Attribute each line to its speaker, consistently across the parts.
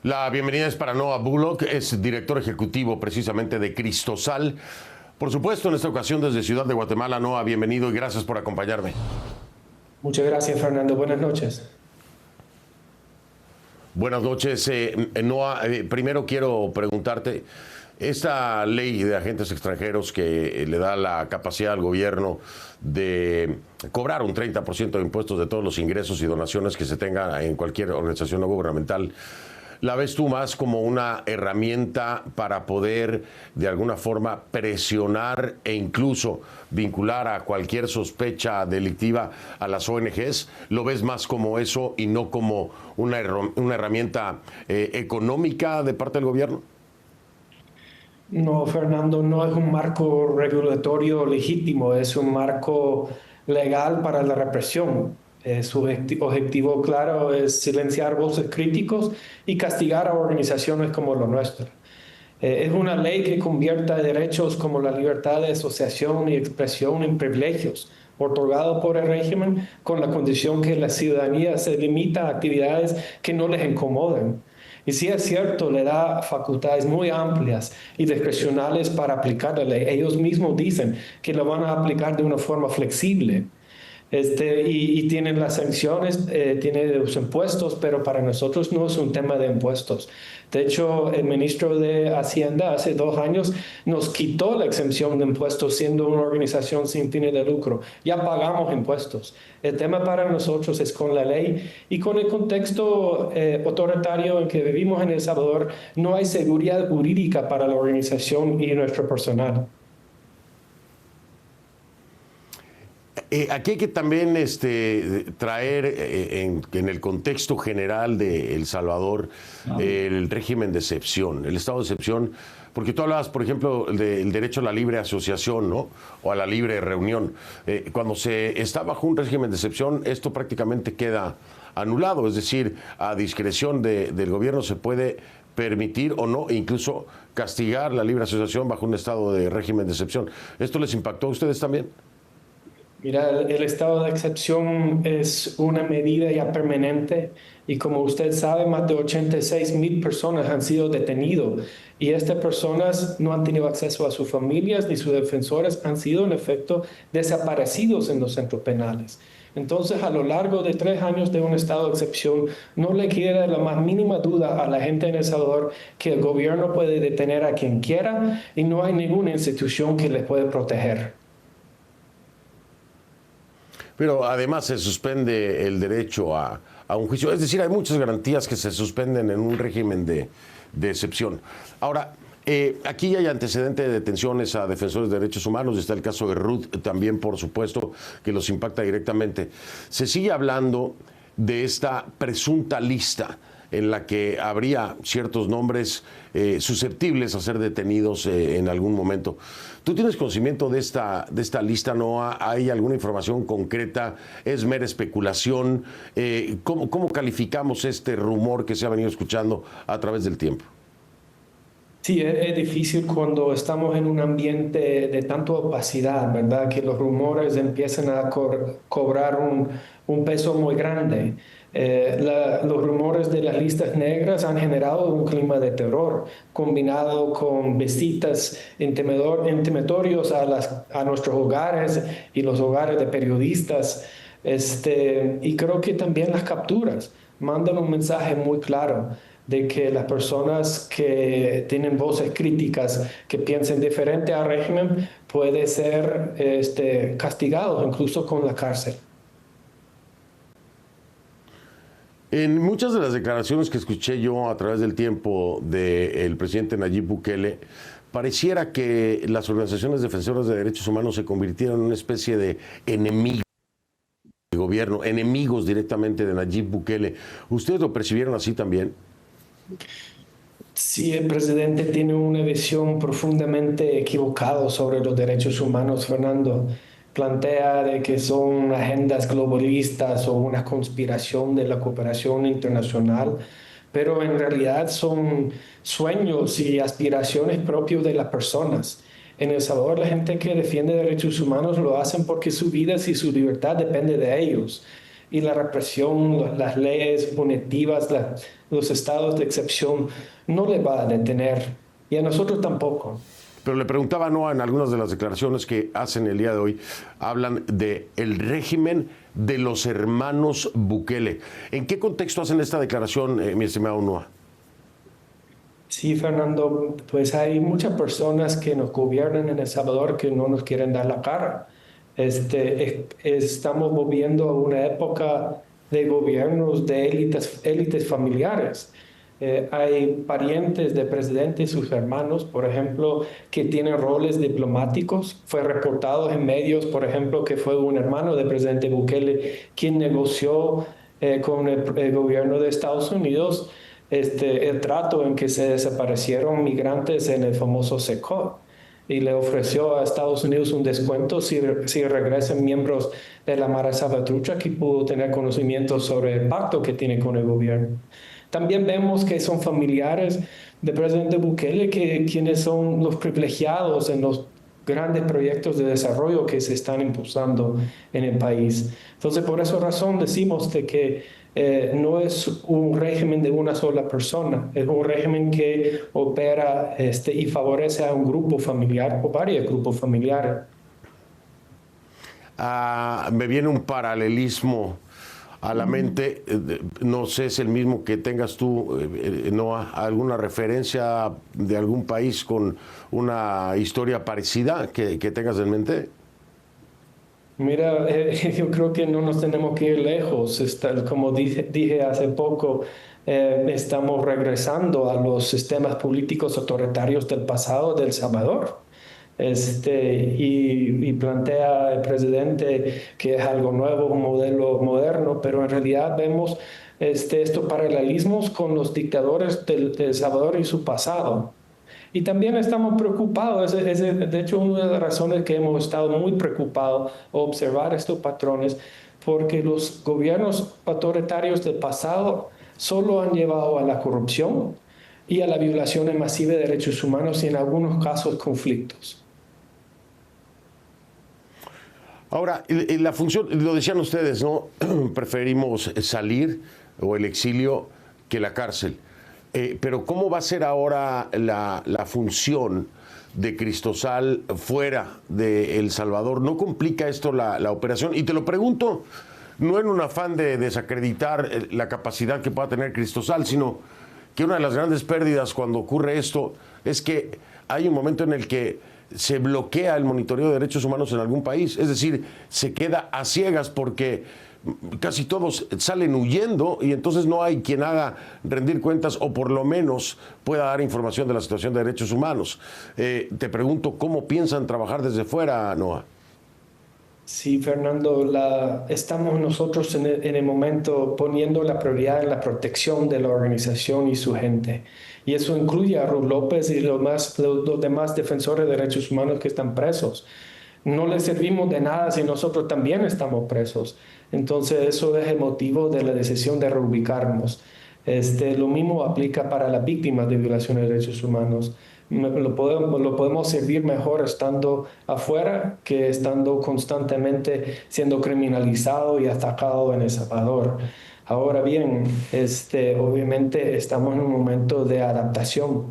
Speaker 1: La bienvenida es para Noah Bullock, es director ejecutivo precisamente de Cristosal. Por supuesto, en esta ocasión desde Ciudad de Guatemala. Noah, bienvenido y gracias por acompañarme.
Speaker 2: Muchas gracias, Fernando. Buenas noches.
Speaker 1: Buenas noches, Noah. Primero quiero preguntarte, esta ley de agentes extranjeros que le da la capacidad al gobierno de cobrar un 30% de impuestos de todos los ingresos y donaciones que se tenga en cualquier organización no gubernamental, ¿la ves tú más como una herramienta para poder de alguna forma presionar e incluso vincular a cualquier sospecha delictiva a las ONGs? ¿Lo ves más como eso y no como una herramienta económica de parte del gobierno?
Speaker 2: No, Fernando, no es un marco regulatorio legítimo, es un marco legal para la represión. Su objetivo claro es silenciar voces críticos y castigar a organizaciones como la nuestra. Es una ley que convierta derechos como la libertad de asociación y expresión en privilegios otorgados por el régimen con la condición que la ciudadanía se limita a actividades que no les incomoden. Y sí es cierto, le da facultades muy amplias y discrecionales para aplicar la ley. Ellos mismos dicen que lo van a aplicar de una forma flexible. Y tienen las sanciones, tiene los impuestos, pero para nosotros no es un tema de impuestos. De hecho, el ministro de Hacienda hace 2 años nos quitó la exención de impuestos siendo una organización sin fines de lucro. Ya pagamos impuestos. El tema para nosotros es con la ley y con el contexto autoritario en que vivimos en El Salvador, no hay seguridad jurídica para la organización y nuestro personal.
Speaker 1: Aquí hay que también traer en el contexto general de El Salvador el régimen de excepción, el estado de excepción, porque tú hablabas, por ejemplo, del derecho a la libre asociación, ¿no? O a la libre reunión. Cuando se está bajo un régimen de excepción, esto prácticamente queda anulado, es decir, a discreción del gobierno se puede permitir o no, e incluso castigar la libre asociación bajo un estado de régimen de excepción. ¿Esto les impactó a ustedes también?
Speaker 2: Mira, el estado de excepción es una medida ya permanente y como usted sabe, más de 86,000 personas han sido detenidos y estas personas no han tenido acceso a sus familias ni sus defensores han sido en efecto desaparecidos en los centros penales. Entonces, a lo largo de 3 años de un estado de excepción, no le queda la más mínima duda a la gente en El Salvador que el gobierno puede detener a quien quiera y no hay ninguna institución que les puede proteger.
Speaker 1: Pero además se suspende el derecho a un juicio. Es decir, hay muchas garantías que se suspenden en un régimen de excepción. Ahora, aquí hay antecedente de detenciones a defensores de derechos humanos. Está el caso de Ruth también, por supuesto, que los impacta directamente. Se sigue hablando de esta presunta lista en la que habría ciertos nombres susceptibles a ser detenidos en algún momento. ¿Tú tienes conocimiento de esta lista, Noah? ¿Hay alguna información concreta? ¿Es mera especulación? ¿Cómo calificamos este rumor que se ha venido escuchando a través del tiempo?
Speaker 2: Sí, es difícil cuando estamos en un ambiente de tanta opacidad, ¿verdad? Que los rumores empiezan a cobrar un peso muy grande. Los rumores de las listas negras han generado un clima de terror, combinado con visitas intimidatorios a nuestros hogares y los hogares de periodistas. Y creo que también las capturas mandan un mensaje muy claro de que las personas que tienen voces críticas, que piensen diferente al régimen, pueden ser castigados incluso con la cárcel.
Speaker 1: En muchas de las declaraciones que escuché yo a través del tiempo del presidente Nayib Bukele, pareciera que las organizaciones defensoras de derechos humanos se convirtieron en una especie de enemigos de gobierno, enemigos directamente de Nayib Bukele. ¿Ustedes lo percibieron así también?
Speaker 2: Sí, el presidente tiene una visión profundamente equivocada sobre los derechos humanos, Fernando. Plantea de que son agendas globalistas o una conspiración de la cooperación internacional, pero en realidad son sueños y aspiraciones propios de las personas. En El Salvador, la gente que defiende derechos humanos lo hacen porque su vida y su libertad depende de ellos. y la represión, las leyes punitivas, los estados de excepción no le va a detener y a nosotros tampoco.
Speaker 1: Pero le preguntaba, Noa, en algunas de las declaraciones que hacen el día de hoy, hablan de el régimen de los hermanos Bukele. ¿En qué contexto hacen esta declaración, mi estimado Noa?
Speaker 2: Sí, Fernando, pues hay muchas personas que nos gobiernan en El Salvador que no nos quieren dar la cara. Estamos moviendo a una época de gobiernos de élites familiares. Hay parientes del presidente y sus hermanos, por ejemplo, que tienen roles diplomáticos. Fue reportado en medios, por ejemplo, que fue un hermano del presidente Bukele quien negoció con el gobierno de Estados Unidos el trato en que se desaparecieron migrantes en el famoso SECO y le ofreció a Estados Unidos un descuento si regresan miembros de la Mara Salvatrucha que pudo tener conocimiento sobre el pacto que tiene con el gobierno. También vemos que son familiares del presidente Bukele quienes son los privilegiados en los grandes proyectos de desarrollo que se están impulsando en el país. Entonces, por esa razón decimos de que no es un régimen de una sola persona, es un régimen que opera y favorece a un grupo familiar o varios grupos familiares.
Speaker 1: Me viene un paralelismo a la mente, no sé, es el mismo que tengas tú, Noa, alguna referencia de algún país con una historia parecida que tengas en mente.
Speaker 2: Mira, yo creo que no nos tenemos que ir lejos. Como dije hace poco, estamos regresando a los sistemas políticos autoritarios del pasado de El Salvador. Y plantea el presidente que es algo nuevo, un modelo moderno, pero en realidad vemos estos paralelismos con los dictadores de El Salvador y su pasado. Y también estamos preocupados, de hecho, una de las razones que hemos estado muy preocupados observar estos patrones, porque los gobiernos autoritarios del pasado solo han llevado a la corrupción y a la violación masiva de derechos humanos y en algunos casos conflictos.
Speaker 1: Ahora, la función, lo decían ustedes, ¿no? Preferimos salir o el exilio que la cárcel. Pero ¿cómo va a ser ahora la función de Cristosal fuera de El Salvador? ¿No complica esto la operación? Y te lo pregunto, no en un afán de desacreditar la capacidad que pueda tener Cristosal, sino que una de las grandes pérdidas cuando ocurre esto es que hay un momento en el que se bloquea el monitoreo de derechos humanos en algún país, es decir, se queda a ciegas porque casi todos salen huyendo y entonces no hay quien haga rendir cuentas o por lo menos pueda dar información de la situación de derechos humanos. Te pregunto, ¿cómo piensan trabajar desde fuera, Noa?
Speaker 2: Sí, Fernando, estamos nosotros en el momento poniendo la prioridad en la protección de la organización y su gente. Y eso incluye a Ruth López y los demás defensores de derechos humanos que están presos. No les servimos de nada si nosotros también estamos presos. Entonces, eso es el motivo de la decisión de reubicarnos. Lo mismo aplica para las víctimas de violaciones de derechos humanos. Lo podemos servir mejor estando afuera que estando constantemente siendo criminalizado y atacado en El Salvador. Ahora bien, obviamente estamos en un momento de adaptación.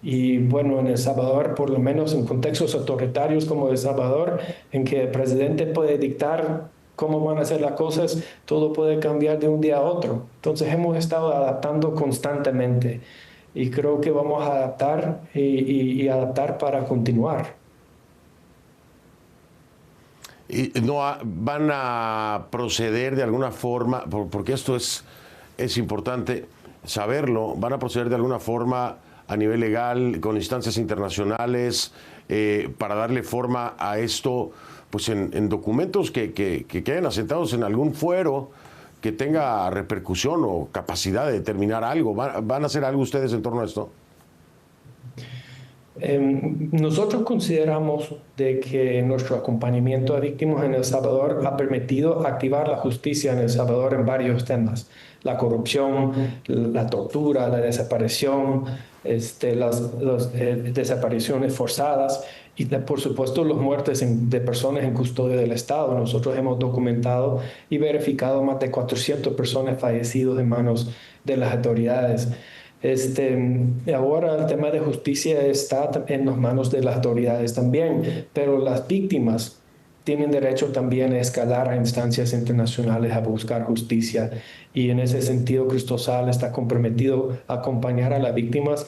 Speaker 2: Y bueno, en El Salvador, por lo menos en contextos autoritarios como El Salvador, en que el presidente puede dictar cómo van a ser las cosas, todo puede cambiar de un día a otro. Entonces hemos estado adaptando constantemente y creo que vamos a adaptar y adaptar para continuar.
Speaker 1: Y no van a proceder de alguna forma, porque esto es importante saberlo, van a proceder de alguna forma a nivel legal, con instancias internacionales, para darle forma a esto, pues en documentos que queden asentados en algún fuero que tenga repercusión o capacidad de determinar algo. ¿Van a hacer algo ustedes en torno a esto?
Speaker 2: Nosotros consideramos de que nuestro acompañamiento a víctimas en El Salvador ha permitido activar la justicia en El Salvador en varios temas: la corrupción, la tortura, la desaparición, las desapariciones forzadas, Y por supuesto, las muertes de personas en custodia del Estado. Nosotros hemos documentado y verificado más de 400 personas fallecidas en manos de las autoridades. Ahora el tema de justicia está en las manos de las autoridades también, pero las víctimas tienen derecho también a escalar a instancias internacionales a buscar justicia. Y en ese sentido, Cristosal está comprometido a acompañar a las víctimas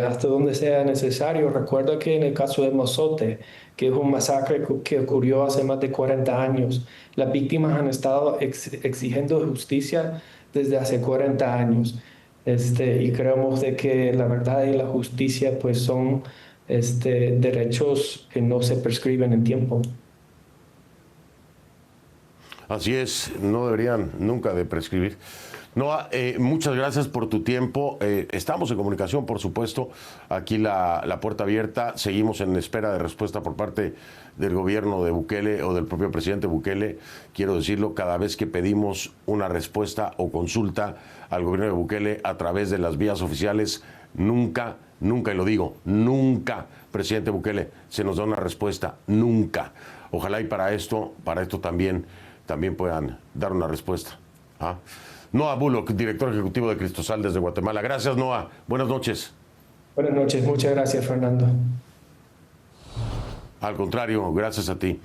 Speaker 2: hasta donde sea necesario. Recuerda que en el caso de Mozote, que es un masacre que ocurrió hace más de 40 años, las víctimas han estado exigiendo justicia desde hace 40 años. Y creemos de que la verdad y la justicia pues son derechos que no se prescriben en tiempo.
Speaker 1: Así es, no deberían nunca de prescribir. Noa, muchas gracias por tu tiempo. Estamos en comunicación, por supuesto. Aquí la puerta abierta. Seguimos en espera de respuesta por parte del gobierno de Bukele o del propio presidente Bukele. Quiero decirlo, cada vez que pedimos una respuesta o consulta al gobierno de Bukele a través de las vías oficiales, nunca, y lo digo, nunca, presidente Bukele, se nos da una respuesta. Nunca. Ojalá y para esto también puedan dar una respuesta. ¿Ah? Noa Bullock, director ejecutivo de Cristosal desde Guatemala. Gracias, Noa. Buenas noches.
Speaker 2: Buenas noches. Muchas gracias, Fernando.
Speaker 1: Al contrario, gracias a ti.